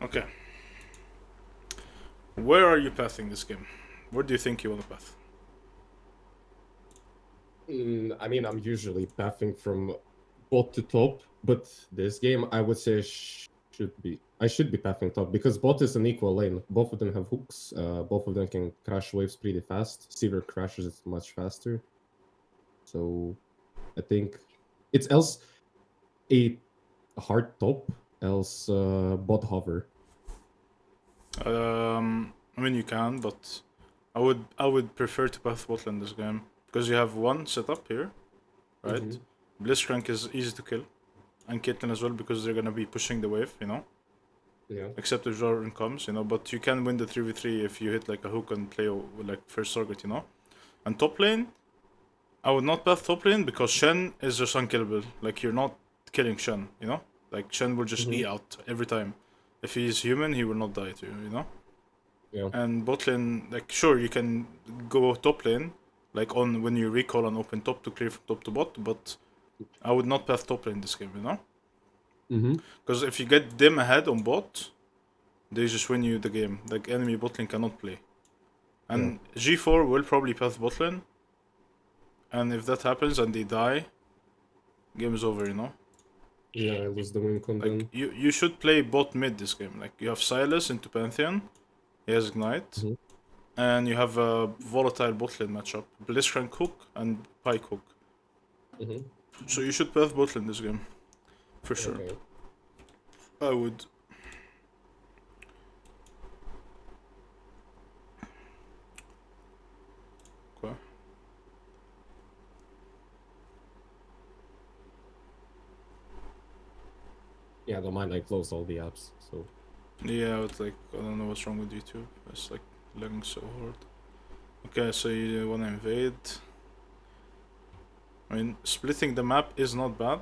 Okay. Where are you pathing this game? Where do you think you want to path? I mean, I'm usually pathing from bot to top, but this game I would say I should be pathing top because bot is an equal lane. Both of them have hooks. Both of them can crash waves pretty fast. Seaver crashes it much faster. So I think it's else a hard top, else bot hover. I mean you can, but I would prefer to path bot lane this game because you have one setup here, right? Mm-hmm. Blitzcrank is easy to kill, and Caitlyn as well because they're gonna be pushing the wave, Yeah. Except if Jordan comes, But you can win the 3v3 if you hit like a hook and play with like first target. And top lane, I would not path top lane because Shen is just unkillable. Like you're not killing Shen. Like Shen will just Mm-hmm. E out every time. If he's human, he will not die to you. Yeah. And bot lane, like sure you can go top lane, like on when you recall and open top to clear from top to bot, but I would not path top lane this game. Mm-hmm. Because if you get them ahead on bot, they just win you the game. Like enemy bot lane cannot play. Yeah. And G4 will probably path bot lane, and if that happens and they die, game is over. Yeah, I lose the win con Like then. you should play bot mid this game. Like you have Silas into Pantheon, he has Ignite, Mm-hmm. and you have a volatile bot lane matchup, Blitzcrank hook and Pike hook. Mm-hmm. So you should path bot lane this game, for sure. Okay. I would. Okay. Yeah, don't mind I close all the apps, so Yeah, it's like I don't know what's wrong with YouTube. It's like lagging so hard. Okay, so you wanna invade. I mean, splitting the map is not bad.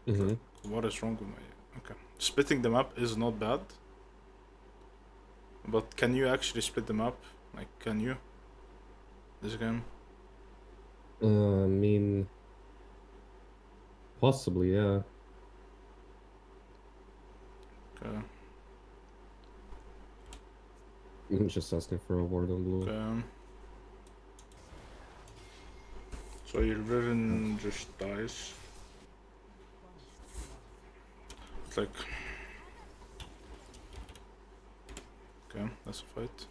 mm-hmm. What is wrong with my... Okay. Splitting the map is not bad. But can you actually split the map? Like, can you? This game? I mean, possibly, yeah. Okay. I'm just asking for a ward on blue. Okay. So your Riven just dies. It's like... Okay, that's a fight.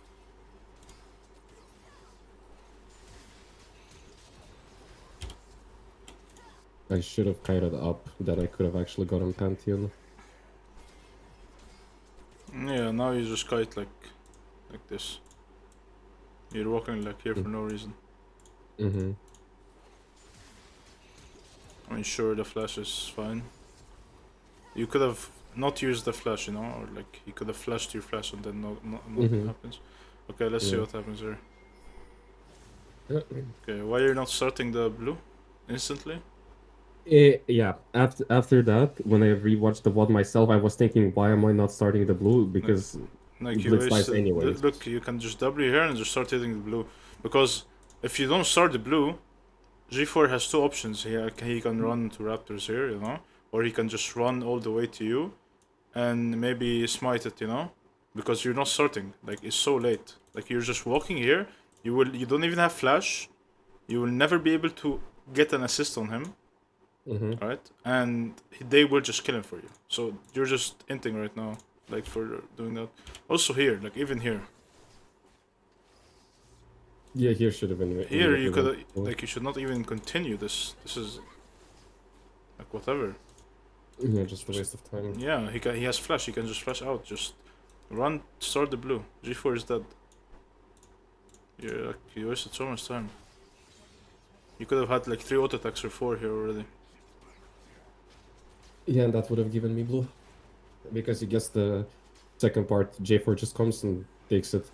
I should have kited up that I could have actually gotten Pantheon. Yeah, now you just kite like this. You're walking like here for no reason. Mm-hmm. I mean, sure, the flash is fine. You could have not used the flash, or like you could have flashed your flash and then nothing happens. Okay, let's see what happens here. Okay, why you're not starting the blue instantly? Yeah, after that, when I rewatched the VOD myself, I was thinking, why am I not starting the blue? Because Like you Blitz dies wasted. anyways. Look, you can just W here and just start hitting the blue. Because if you don't start the blue, G4 has two options. He can run to Raptors here, or he can just run all the way to you, and maybe smite it, because you're not starting. Like it's so late. Like you're just walking here. You don't even have flash. You will never be able to get an assist on him, right? And they will just kill him for you. So you're just inting right now, like for doing that. Also here, like even here. Yeah, here should have been. Here you could like you should not even continue this. This is like whatever. Yeah, just a waste of time. Yeah, he has flash. He can just flash out. Just run, start the blue. G4 is dead. You wasted so much time. You could have had like 3 auto attacks or 4 here already. Yeah, and that would have given me blue. Because he gets the second part, J4 just comes and takes it.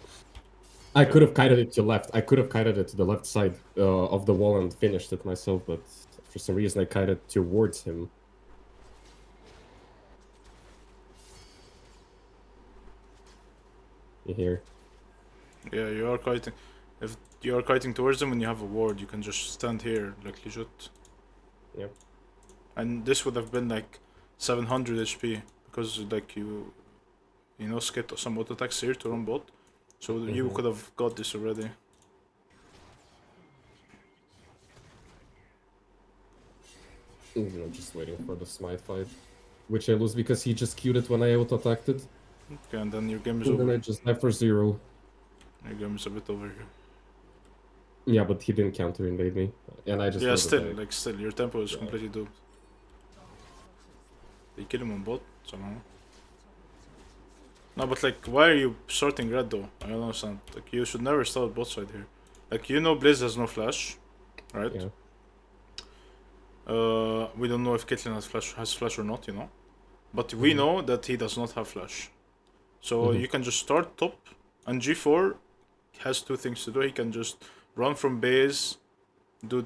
I could have kited it to left. I could have kited it to the left side of the wall and finished it myself, but for some reason I kited towards him. You hear? Yeah, you are kiting. If you are kiting towards them when you have a ward, you can just stand here like legit. Yep. And this would have been like 700 HP because like you know, skipped some auto attacks here to run bot. So you could have got this already. I'm just waiting for the smite fight, which I lose because he just queued it when I auto attacked it. Okay, and then your game is And over. then I just die for 0. Your game is a bit over here. Yeah, but he didn't counter invade me, and I just Yeah, auto still, died. like, still, your tempo is completely doomed. They kill him on bot somehow. No, but like, why are you starting red though? I don't understand. Like, you should never start bot side here. Like, you know, Blaze has no flash, right? Yeah. We don't know if Caitlyn has flash or not, you know. But we know that he does not have flash. So you can just start top, and G4 has two things to do. He can just run from base, do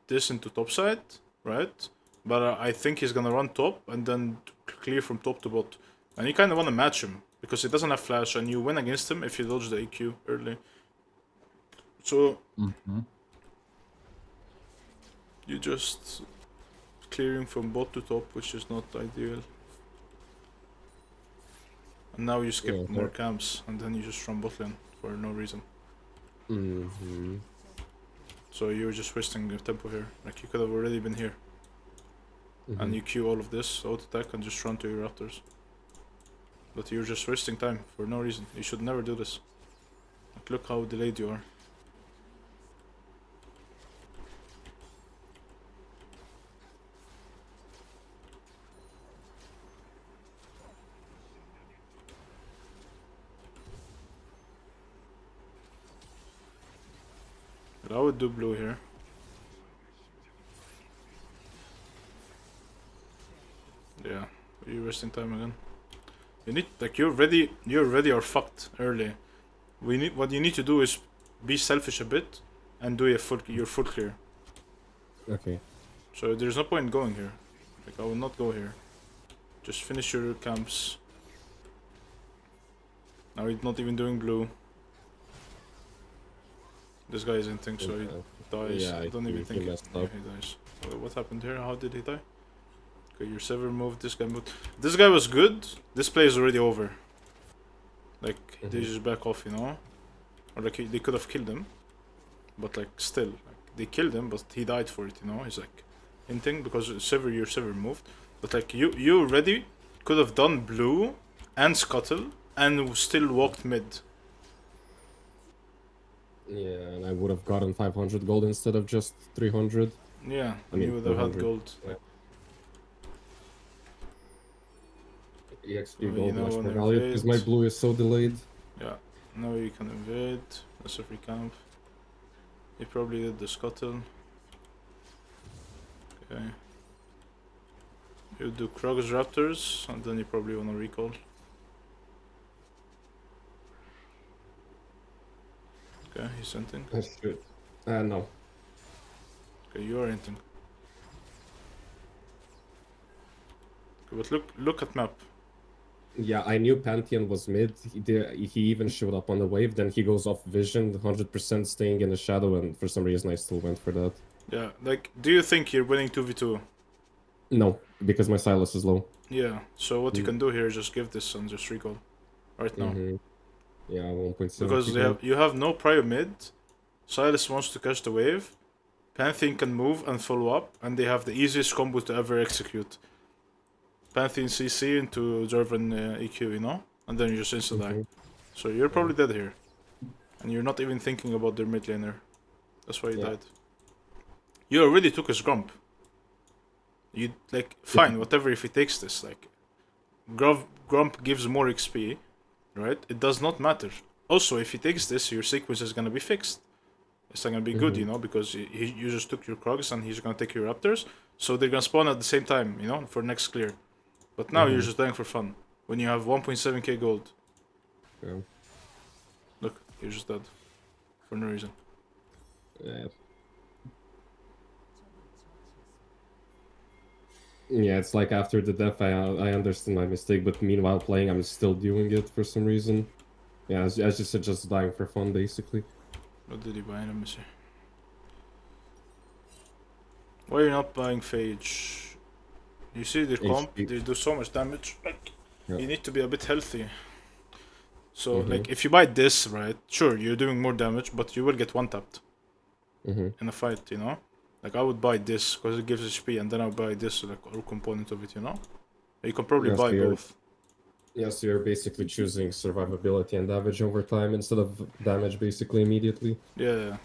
this into top side, right? But I think he's gonna run top and then clear from top to bot. And you kind of want to match him because he doesn't have flash, and you win against him if you dodge the EQ early. So you just clearing from bot to top, which is not ideal. And now you skip more camps, and then you just run bot lane for no reason. So you're just wasting your tempo here. Like, you could have already been here. And you queue all of this, auto attack, and just run to your raptors. But you're just wasting time for no reason. You should never do this. Like, look how delayed you are. But I would do blue here. Yeah, you're wasting time again. You need, like, you already are fucked early. What you need to do is be selfish a bit and do your full clear. Okay. So there's no point in going here. Like, I will not go here. Just finish your camps. Now he's not even doing blue. This guy isn't think so he dies. Yeah, I don't even think he messed up. he dies. What happened here? How did he die? Okay, your sever moved, this guy moved. This guy was good. This play is already over. Like, they just back off, you know? Or like, they could have killed him. But like, still, like, they killed him, but he died for it, you know? He's like, hinting, because your sever moved. But like, you already could have done blue and scuttle and still walked mid. Yeah, and I would have gotten 500 gold instead of just 300. Yeah, I mean, you would have had 400. gold. Yeah. EXP you gold know, much when more they valued because my invade. blue is so delayed. Yeah, now you can invade. That's a free camp. He probably did the scuttle. Okay. You do Krog's Raptors, and then you probably wanna recall. Okay, he's hinting. I should. No. Okay, you are hinting. Okay, but look at map. Yeah, I knew Pantheon was mid. He even showed up on the wave. Then he goes off vision, 100% staying in the shadow, and for some reason I still went for that. Yeah, like, do you think you're winning 2v2? No, because my Silas is low. Yeah, so what you can do here is just give this and just recall. Right now. Yeah, 1.7. Because you have no prior mid. Silas wants to catch the wave. Pantheon can move and follow up, and they have the easiest combo to ever execute. Pantheon CC into Jervin EQ, you know? And then you just insta-die. So you're probably dead here. And you're not even thinking about their mid laner. That's why you died. You already took his Grump. You, like, fine, whatever if he takes this. Like, Grump gives more XP, right? It does not matter. Also, if he takes this, your sequence is gonna be fixed. It's not gonna be good, you know, because you just took your Krogs and he's gonna take your Raptors. So they're gonna spawn at the same time, you know, for next clear. But now you're just dying for fun. When you have 1.7k gold. Yeah. Look, you're just dead. For no reason. Yeah. Yeah, it's like after the death, I understand my mistake, but meanwhile playing, I'm still doing it for some reason. Yeah, as you said, just dying for fun, basically. What did he buy? Let me see. Why are you not buying Phage? You see their comp, HP. they do so much damage. Like, you need to be a bit healthy. So like if you buy this, right, sure, you're doing more damage, but you will get one tapped in a fight, you know. Like I would buy this because it gives HP, and then I'll buy this, like all component of it, you know. You can probably Yeah, buy both. Yeah, so you're basically choosing survivability and damage over time instead of damage basically immediately. Yeah.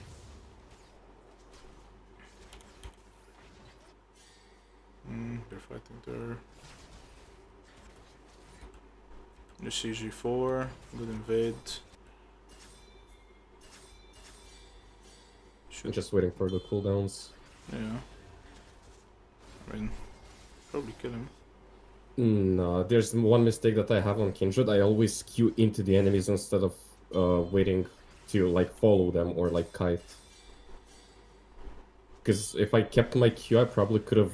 They're fighting there. You see G4, good invade. I'm just waiting for the cooldowns. Yeah. I mean, probably kill him. No, there's one mistake that I have on Kindred. I always queue into the enemies instead of waiting to like follow them or like kite. Because if I kept my Q, I probably could have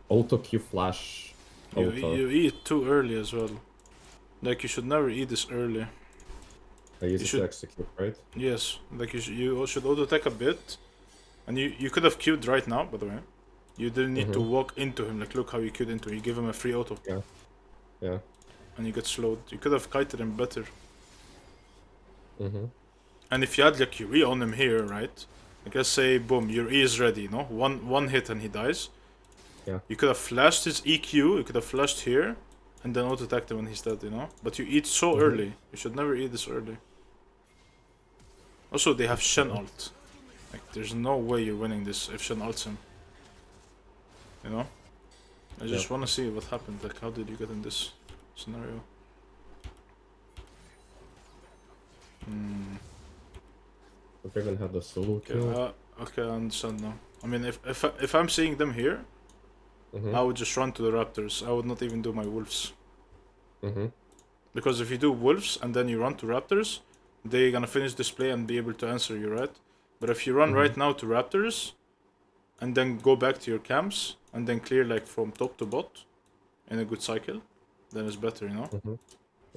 auto Q flash auto. You eat too early as well. Like you should never eat this early. I use You it should- to execute, right? Yes, like you should auto take a bit, and you could have queued right now. By the way, you didn't need to walk into him. Like look how you queued into him. You give him a free auto. Yeah. Yeah. And you get slowed. You could have kited him better. Mm-hmm. And if you had like your E on him here, right? Like let's say, boom, your E is ready. You know, one hit and he dies. Yeah. You could have flashed his EQ. You could have flashed here, and then auto attacked him when he's dead. You know, but you eat so early. You should never eat this early. Also, they have Shen ult. Like, there's no way you're winning this if Shen ults him. You know? I just wanna see what happened. Like, how did you get in this scenario? The Raven had the solo kill. Okay, I understand now. I mean, if I'm seeing them here, I would just run to the Raptors. I would not even do my Wolves. Because if you do Wolves and then you run to Raptors, they're gonna finish this play and be able to answer you, right? But if you run right now to Raptors, and then go back to your camps, and then clear like from top to bot, in a good cycle, then it's better, you know?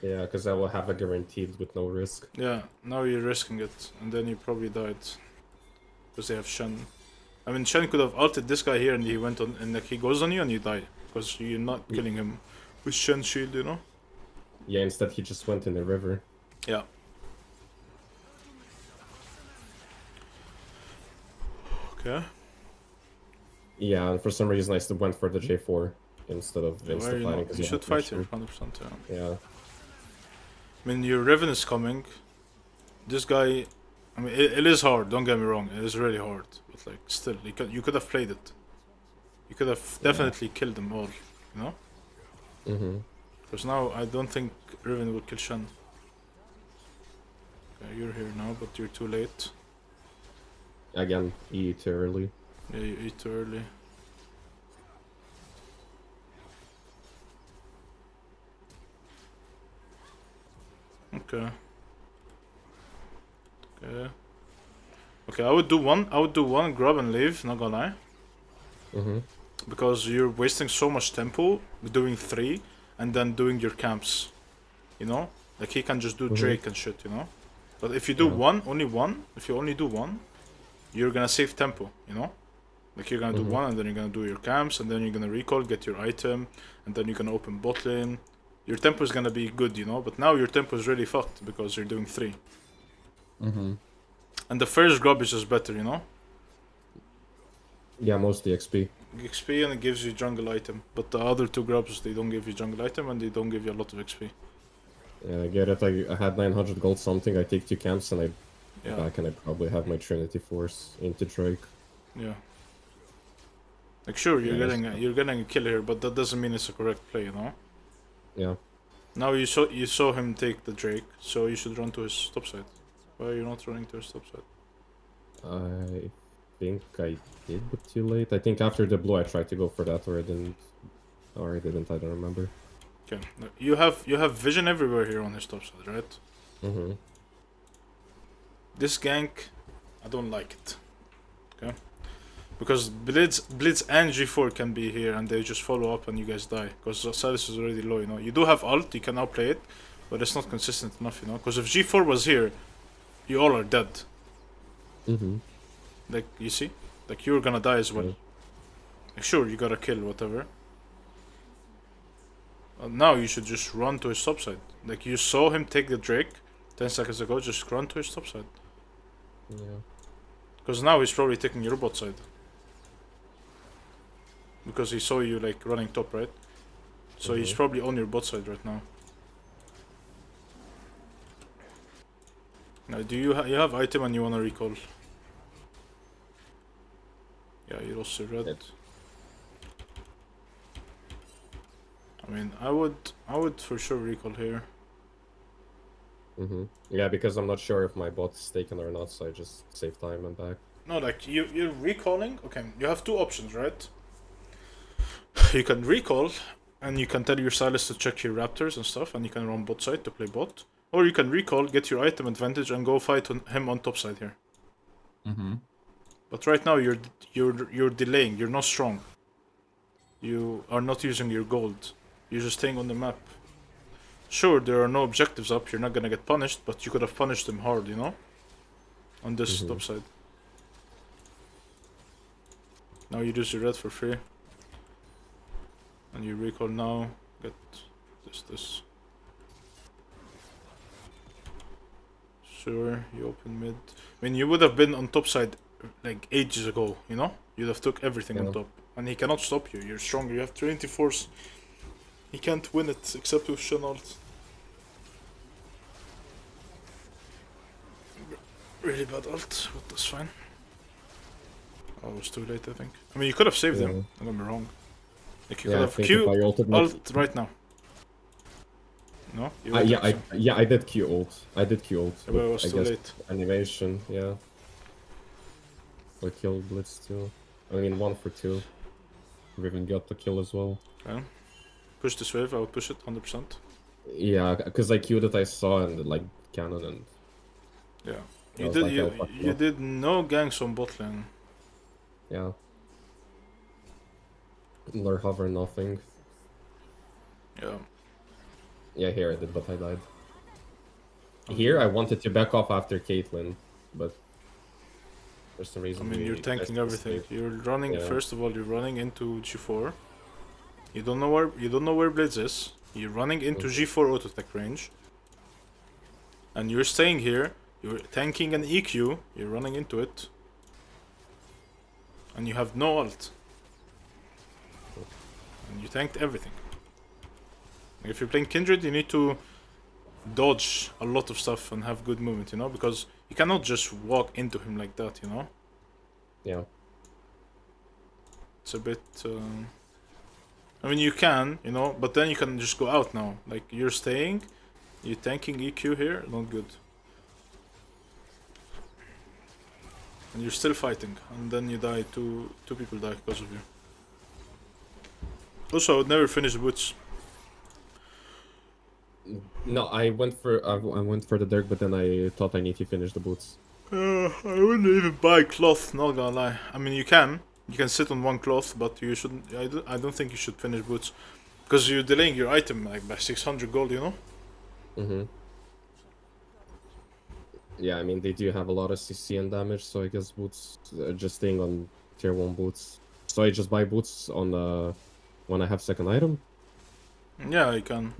Yeah, because I will have a guaranteed with no risk. Yeah, now you're risking it, and then you probably died. Because they have Shen. I mean, Shen could have ulted this guy here, and he went on, and like he goes on you, and you die. Because you're not killing him with Shen shield, you know? Yeah, instead he just went in the river. Yeah. Okay. Yeah, and for some reason I still went for the J4 instead of Why insta you fighting. not? You should fight here, 100%. Yeah. Yeah. I mean, your Riven is coming. This guy, I mean, it is hard. Don't get me wrong. It is really hard. But like, still, you could have played it. You could have definitely killed them all. You know? Because now I don't think Riven will kill Shen. Okay, you're here now, but you're too late. Again, E too early. Yeah, you eat too early. Okay. Okay. Okay, I would do one grab and leave, not gonna lie. Because you're wasting so much tempo doing 3 and then doing your camps. You know? Like he can just do Drake and shit, you know? But if you do only one, if you only do one, you're gonna save tempo, you know? Like you're gonna do one and then you're gonna do your camps and then you're gonna recall, get your item, and then you're gonna open bot lane. Your tempo is gonna be good, you know? But now your tempo is really fucked because you're doing 3. And the first grab is just better, you know? Yeah, mostly XP. XP and it gives you jungle item. But the other 2 grabs, they don't give you jungle item and they don't give you a lot of XP. Yeah, I get it. I had 900 gold something. I take 2 camps and I Yeah. back and I probably have my Trinity Force into Drake. Yeah. Like sure, Yeah, you're getting a kill here, but that doesn't mean it's a correct play, you know? Yeah. Now you saw him take the Drake, so you should run to his top side. Why are you not running to his top side? I think I did, but too late. I think after the blue I tried to go for that, or I didn't. Or I didn't, I don't remember. Okay, you have vision everywhere here on his top side, right? This gank, I don't like it. Okay, because Blitz and G4 can be here and they just follow up and you guys die. Because Osiris is already low, you know. You do have ult, you can now play it, but it's not consistent enough, you know. Because if G4 was here, you all are dead. Like, you see? Like, you're gonna die as well. Like, sure, you gotta kill, whatever. Now you should just run to his top side. Like you saw him take the Drake 10 seconds ago, just run to his top side. Yeah. Because now he's probably taking your bot side. Because he saw you like running top, right? So he's probably on your bot side right now. Now, do you you have item and you wanna recall? Yeah, you lost your red. I mean, I would for sure recall here. Yeah, because I'm not sure if my bot's taken or not, so I just save time and back. No, like you're recalling. Okay, you have two options, right? You can recall, and you can tell your Silas to check your raptors and stuff, and you can run bot side to play bot. Or you can recall, get your item advantage, and go fight him on top side here. But right now you're delaying. You're not strong. You are not using your gold. You're just staying on the map. Sure, there are no objectives up. You're not gonna get punished, but you could have punished them hard, you know. On this top side. Now you lose your red for free. And you recall now, get this. Sure, you open mid. I mean, you would have been on top side like ages ago, you know? You'd have took everything on top. And he cannot stop you, you're stronger, you have Trinity Force. He can't win it except with Shen ult. Really bad ult, but that's fine. Oh, it was too late, I think. I mean, you could have saved him, don't get me wrong. Like you could have Q ult right now. No? I did Q ult. I did Q ult. But it was too late. Animation, yeah. I killed Blitz too. I mean, 1 for 2. Riven got the kill as well. Okay. Push this wave, I would push it 100%. Yeah, because I Q'd it, I saw and like cannon and. Yeah. You did no ganks on bot lane. Yeah. Lure hover, nothing. Yeah. Yeah, here I did, but I died. Here I wanted to back off after Caitlyn, but for some reason. I mean, you're tanking everything. You're running. First of all, you're running into G4. You don't know where Blitz is. You're running into G4 auto attack range. And you're staying here. You're tanking an EQ. You're running into it. And you have no ult. And you tanked everything. If you're playing Kindred, you need to dodge a lot of stuff and have good movement, you know? Because you cannot just walk into him like that, you know? Yeah. It's a bit... I mean, you can, you know? But then you can just go out now. Like, you're staying, you're tanking EQ here, not good. And you're still fighting, and then you die, two people die because of you. Also, I would never finish boots. No, I went for the Dirk, but then I thought I need to finish the boots. I wouldn't even buy cloth, not gonna lie. I mean, you can sit on one cloth, but you shouldn't. I don't think you should finish boots, because you're delaying your item like by 600 gold, you know. Yeah, I mean they do have a lot of CC and damage, so I guess boots just staying on tier 1 boots. So I just buy boots on when I have second item. Yeah, you can.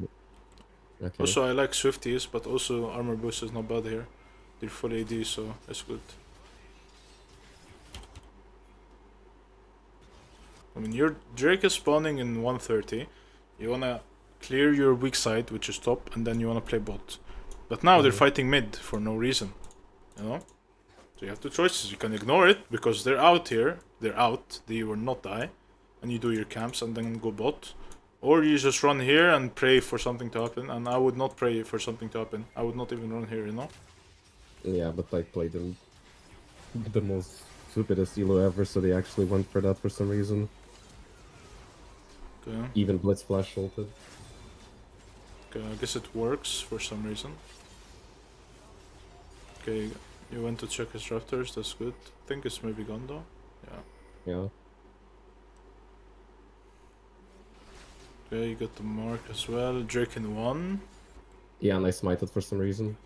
Okay. Also, I like Swifties, but also armor boost is not bad here. They're full AD, so that's good. I mean, your Drake is spawning in 130. You wanna clear your weak side, which is top, and then you wanna play bot. But now they're fighting mid for no reason, you know? So you have two choices. You can ignore it, because they're out here. They're out. They will not die. And you do your camps and then go bot. Or you just run here and pray for something to happen. And I would not pray for something to happen. I would not even run here, you know? Yeah, but I played them the most stupidest elo ever, so they actually went for that for some reason. Okay. Even Blitz flash ulted. Okay, I guess it works for some reason. Okay, you went to check his raptors, that's good. I think it's maybe gone though. Yeah. Yeah. Okay, you got the mark as well. Drake in 1. Yeah, and I smited for some reason.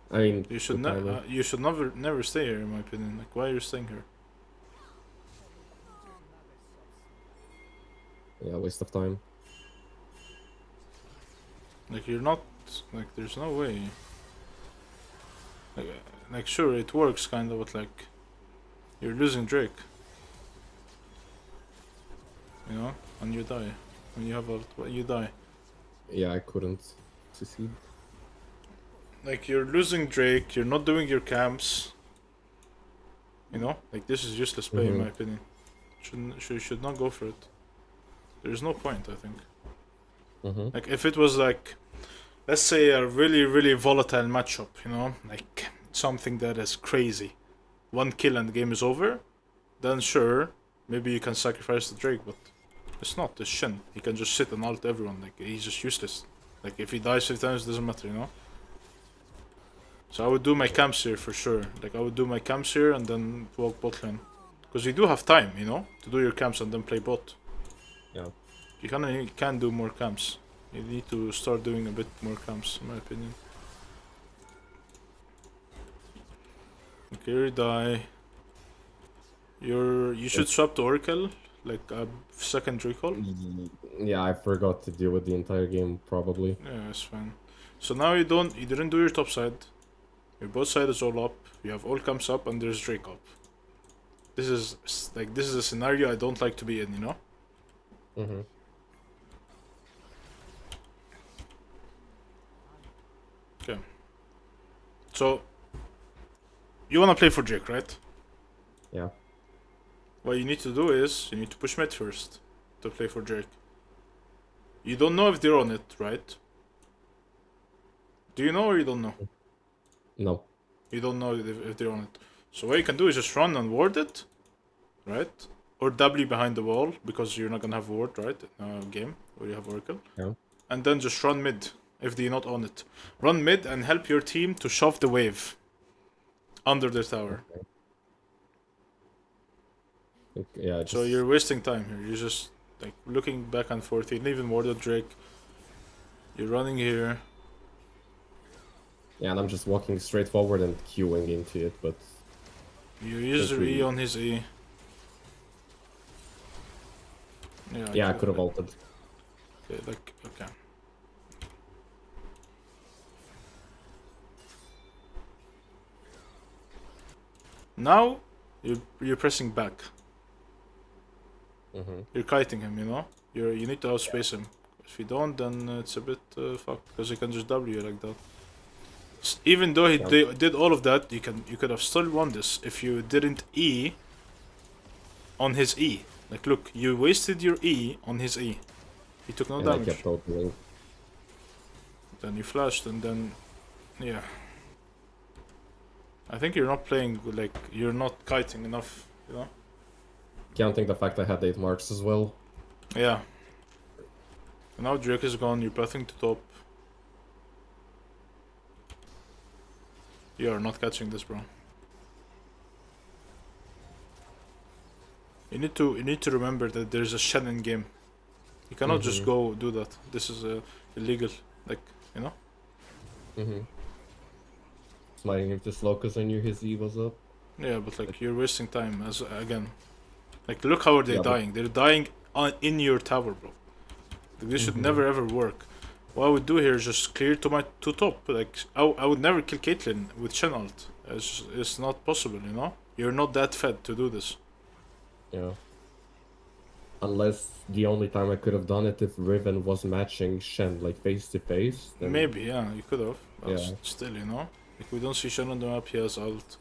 I mean, you should never stay here, in my opinion. Like, why are you staying here? Yeah, waste of time. Like you're not, like there's no way. Like sure it works kind of, but like you're losing Drake. You know, and you die. When you have a, you die. Yeah, I couldn't succeed. Like you're losing Drake. You're not doing your camps. You know, like this is useless play in my opinion. Should not go for it. There's no point, I think. Like if it was like, let's say a really volatile matchup, you know, like something that is crazy, one kill and the game is over, then sure, maybe you can sacrifice the Drake, but it's not. It's Shen. He can just sit and ult everyone. Like he's just useless. Like if he dies 5 times, it doesn't matter, you know. So I would do my camps here for sure. Like I would do my camps here and then walk bot lane, because you do have time, you know, to do your camps and then play bot. Yeah. You can do more camps. You need to start doing a bit more camps, in my opinion. Okay, you die. You should swap to Oracle, like a second recall. Yeah, I forgot to deal with the entire game probably. Yeah, it's fine. So now you didn't do your top side. Your bot side is all up. You have all camps up and there's Drake up. This is a scenario I don't like to be in, you know? Okay. So you wanna play for Drake, right? Yeah. What you need to do is you need to push mid first to play for Drake. You don't know if they're on it, right? Do you know or you don't know? No. You don't know if they're on it. So what you can do is just run and ward it, right? Or W behind the wall, because you're not gonna have ward, right? In a game where you have Oracle. Yeah. And then just run mid if they're not on it. Run mid and help your team to shove the wave under the tower. Okay. Yeah. So you're wasting time here. You're just like looking back and forth. You even more than Drake. You're running here. Yeah, and I'm just walking straight forward and queuing into it, but You use your E on his E. yeah, I could have ulted. Okay, like okay. Now you're pressing back. You're kiting him, you know. You need to outspace him. If you don't, then it's a bit fucked, because he can just W you like that. Even though he did all of that, you could have still won this if you didn't E on his E. Like look, you wasted your E on his E. He took no damage. I kept ulting. Then you flashed and then yeah. I think you're not playing, like you're not kiting enough, you know? Counting the fact I had 8 marks as well. Yeah. And now Drake is gone, you're pathing to top. You are not catching this, bro. You need to remember that there's a Shen in game. You cannot just go do that. This is illegal, like, you know? Smiting him too slow because I knew his E was up. Yeah, but like you're wasting time as again. Like look how are they dying? They're dying in your tower, bro. Like, this should never ever work. What I would do here is just clear to top. Like I would never kill Caitlyn with Shen ult. It's not possible, you know. You're not that fed to do this. Yeah. Unless the only time I could have done it if Riven was matching Shen like face to face. Maybe, yeah, you could have. But Yeah. still, you know. Like we don't see Shen on the map, he has ult.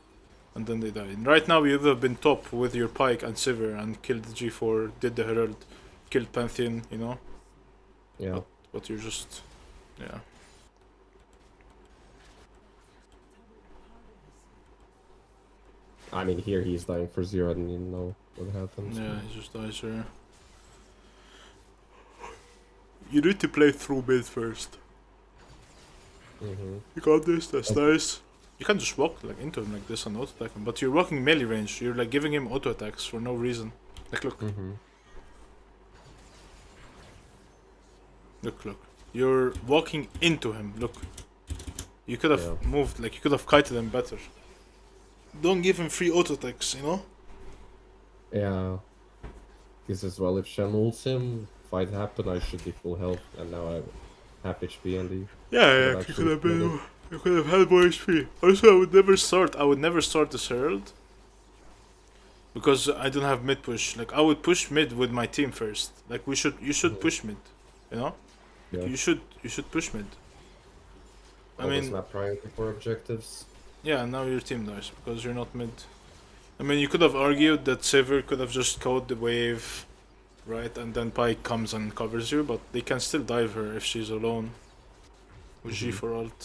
And then they die. And right now you would have been top with your Pike and Sivir and killed the G4, did the Herald, killed Pantheon, you know. Yeah. But you're just, yeah. I mean, here he's dying for 0 and you know what happens. Yeah, he just dies here. You need to play through mid first. You got this, that's nice. You can just walk like into him like this and auto attack him, but you're walking melee range. You're like giving him auto attacks for no reason. Like look. Look. You're walking into him. Look. You could have moved, like you could have kited him better. Don't give him free auto attacks, you know? Yeah. Because as well, if Shen ults him, fight happen, I should be full health, and now I half HP and he Yeah, could have you could actually have killed it. been. You could have had more HP. Also, I would never start. I would never start this herald because I don't have mid push. Like I would push mid with my team first. Like you should push mid. You know, like, Yeah. you should push mid. I Always mean, map priority for objectives. yeah. Now your team dies because you're not mid. I mean, you could have argued that Sever could have just caught the wave, right, and then Pike comes and covers you, but they can still dive her if she's alone. With G for ult.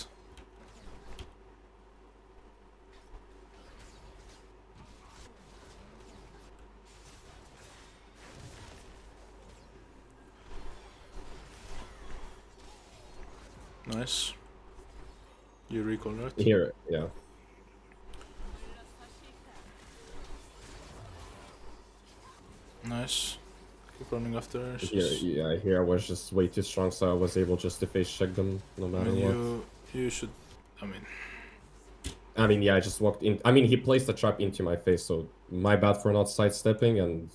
Nice. You recall, right? Here, yeah. Nice. Keep running after her. Here I was just way too strong, so I was able just to face check them no I matter mean, what. you should. I mean, Yeah, I just walked in. I mean, he placed a trap into my face, so my bad for not sidestepping, and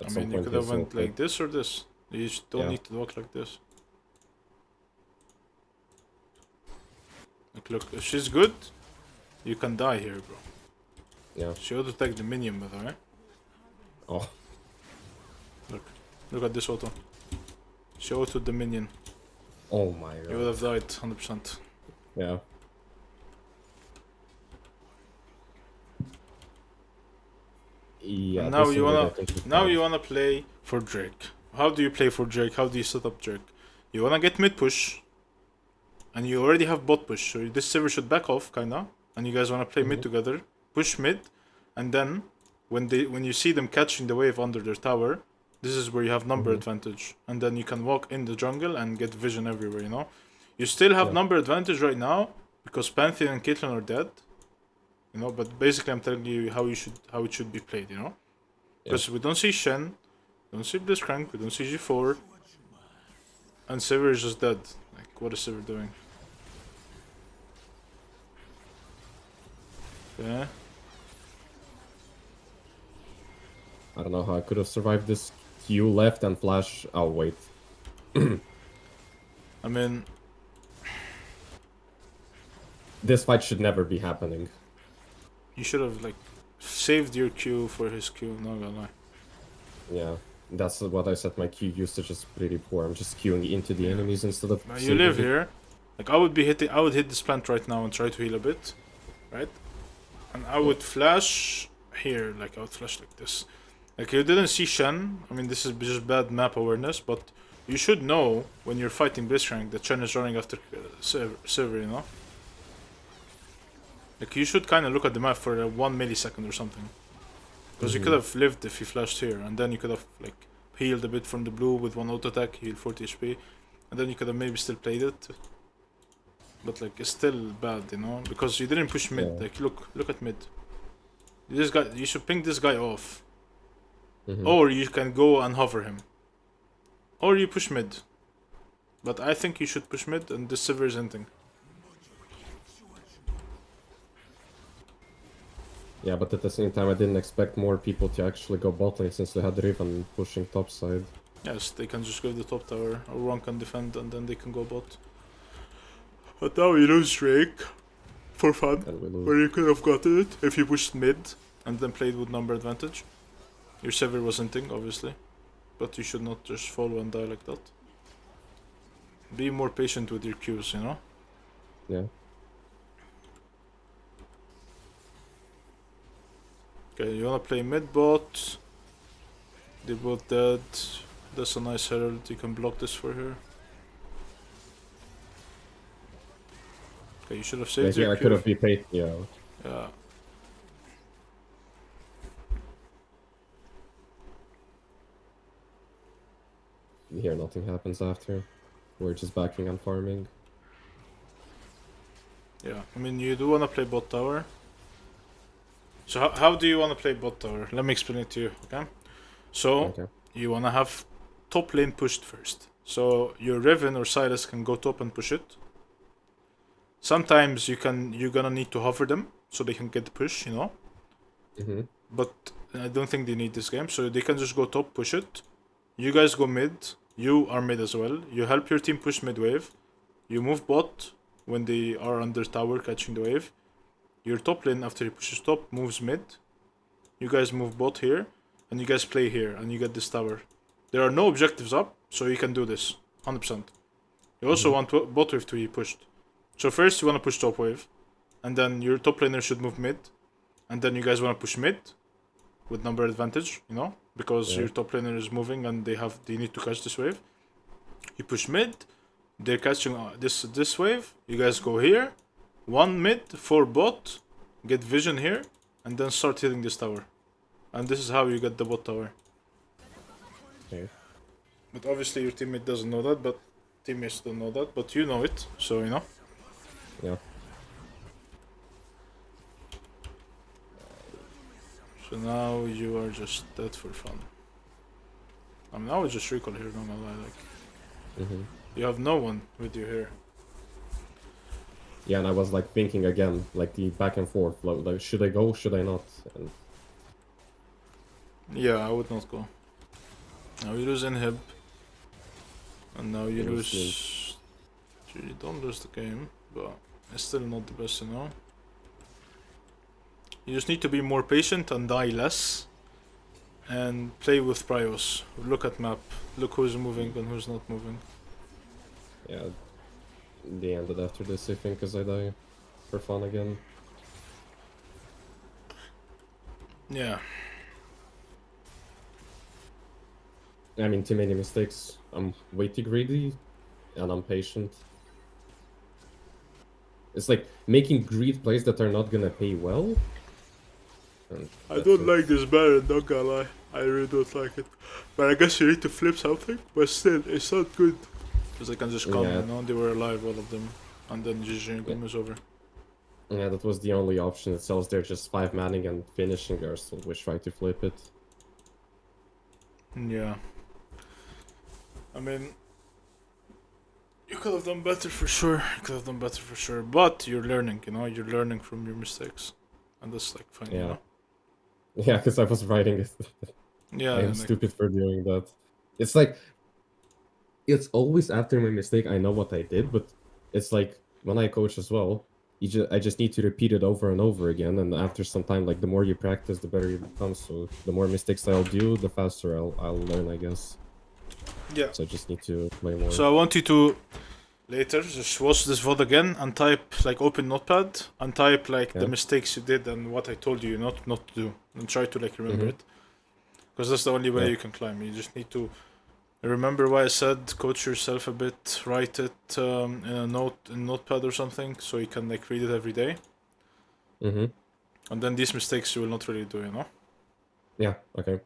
at some you point could he have went also like this or this. You don't Yeah. need to walk like this. Like, look, if she's good, you can die here, bro. Yeah. She auto attacked the minion, by the way. Oh, Look at this auto. She auto the minion. oh my You would god. have died 100%. Yeah. Yeah. And now this you indeed, I wanna think is now bad. you wanna play for Drake. How do you play for Drake? How do you set up Drake? You wanna get mid push, and you already have bot push, so this server should back off kinda, and you guys wanna play mid together, push mid, and then when you see them catching the wave under their tower, this is where you have number advantage, and then you can walk in the jungle and get vision everywhere. You know, you still have Yeah. number advantage right now because Pantheon and Caitlyn are dead. You know, but basically I'm telling you how it should be played. You know, because we don't see Shen, we don't see Blitzcrank, we don't see G4, and Sivir is just dead. Like, what is Sivir doing? Yeah. I don't know how I could have survived this. Q left and flash. Oh wait. I mean, This fight should never be happening. you should have like saved your Q for his Q. Not gonna lie. Yeah. That's what I said. My Q usage is pretty poor. I'm just queuing into the enemies instead of. Now you live simply- here. Like I would hit this plant right now and try to heal a bit, right? And I would flash here, like I would flash like this. Like you didn't see Shen. I mean, this is just bad map awareness, but you should know when you're fighting Blitzcrank that Shen is running after Silver, you know? Like you should kind of look at the map for 1 millisecond or something. Because you could have lived if you flashed here, and then you could have like healed a bit from the blue with one auto attack, heal 40 HP, and then you could have maybe still played it. But like it's still bad, you know, because you didn't push mid. Yeah. Like look at mid. This guy, you should ping this guy off, Mhm. or you can go and hover him, or you push mid. But I think you should push mid, and this Sivir is ending. Yeah, but at the same time, I didn't expect more people to actually go bot lane since they had Riven pushing top side. Yes, they can just go to the top tower, or one can defend, and then they can go bot. But now you lose Drake for fun. And we lose. Where you could have gotten it if you pushed mid and then played with number advantage. Your Sever was hinting, obviously. But you should not just follow and die like that. Be more patient with your Qs, you know? Yeah. Okay, you wanna play mid bot. They're both dead. That's a nice herald, you can block this for her. Okay, you should have Yeah, saved here your I Q. could have been paid. Yeah. Yeah. Here nothing happens after. We're just backing and farming. Yeah, I mean, you do want to play bot tower. So how do you want to play bot tower? Let me explain it to you, okay? So, Okay. you want to have top lane pushed first. So, your Riven or Silas can go top and push it. Sometimes you're gonna need to hover them, so they can get the push, you know? Mm-hmm. But I don't think they need this game, so they can just go top, push it. You guys go mid, You are mid as well. You help your team push mid wave. You move bot when they are under tower catching the wave. Your top lane, after he pushes top, moves mid. You guys move bot here, and you guys play here, and you get this tower. There are no objectives up, so you can do this 100%. You also want bot wave to be pushed. So first you want to push top wave, and then your top laner should move mid, and then you guys want to push mid with number advantage, you know, because your top laner is moving and they need to catch this wave. You push mid, they're catching this wave. You guys go here, 1 mid, 4 bot, get vision here, and then start hitting this tower. And this is how you get the bot tower. Okay. But obviously your teammate doesn't know that, but teammates don't know that, but you know it, so you know. Yeah. So now you are just dead for fun. I mean, I would just recall here, not gonna lie, like... You have no one with you here. Yeah, and I was like thinking again, like the back and forth, like should I go, should I not? And Yeah, I would not go. Now you lose inhib. And now you lose... You don't lose the game, but it's still not the best, you know? You just need to be more patient and die less. And play with prios. Look at map. Look who's moving and who's not moving. yeah, they ended after this, I think, as I die for fun again. Yeah. I mean, too many mistakes. I'm way too greedy, and I'm patient. It's like making greed plays that are not gonna pay well. And I don't like this Baron, not gonna lie. I really don't like it. But I guess you need to flip something, but still, it's not good. Because they can just come, you know, they were alive, all of them. And then GG game is over. Yeah, that was the only option. It sells there just 5-manning and finishing. I still wish try to flip it. Yeah. I mean, you could have done better for sure. You could have done better for sure. But you're learning, you know, you're learning from your mistakes. And that's like fine, you know? Yeah, because I was writing it. Yeah, I am stupid for doing that. It's like, it's always after my mistake I know what I did, but it's like when I coach as well, I just need to repeat it over and over again, and after some time, like the more you practice, the better you become. So the more mistakes I'll do, the faster I'll learn, I guess. Yeah. So I just need to play more. So I want you to later just watch this VOD again and type, like, open notepad and type like the mistakes you did and what I told you not to do, and try to like remember it, because that's the only way you can climb. You just need to remember what I said, coach yourself a bit, write it in a notepad or something, so you can like read it every day. And then these mistakes you will not really do, you know. Yeah. Okay.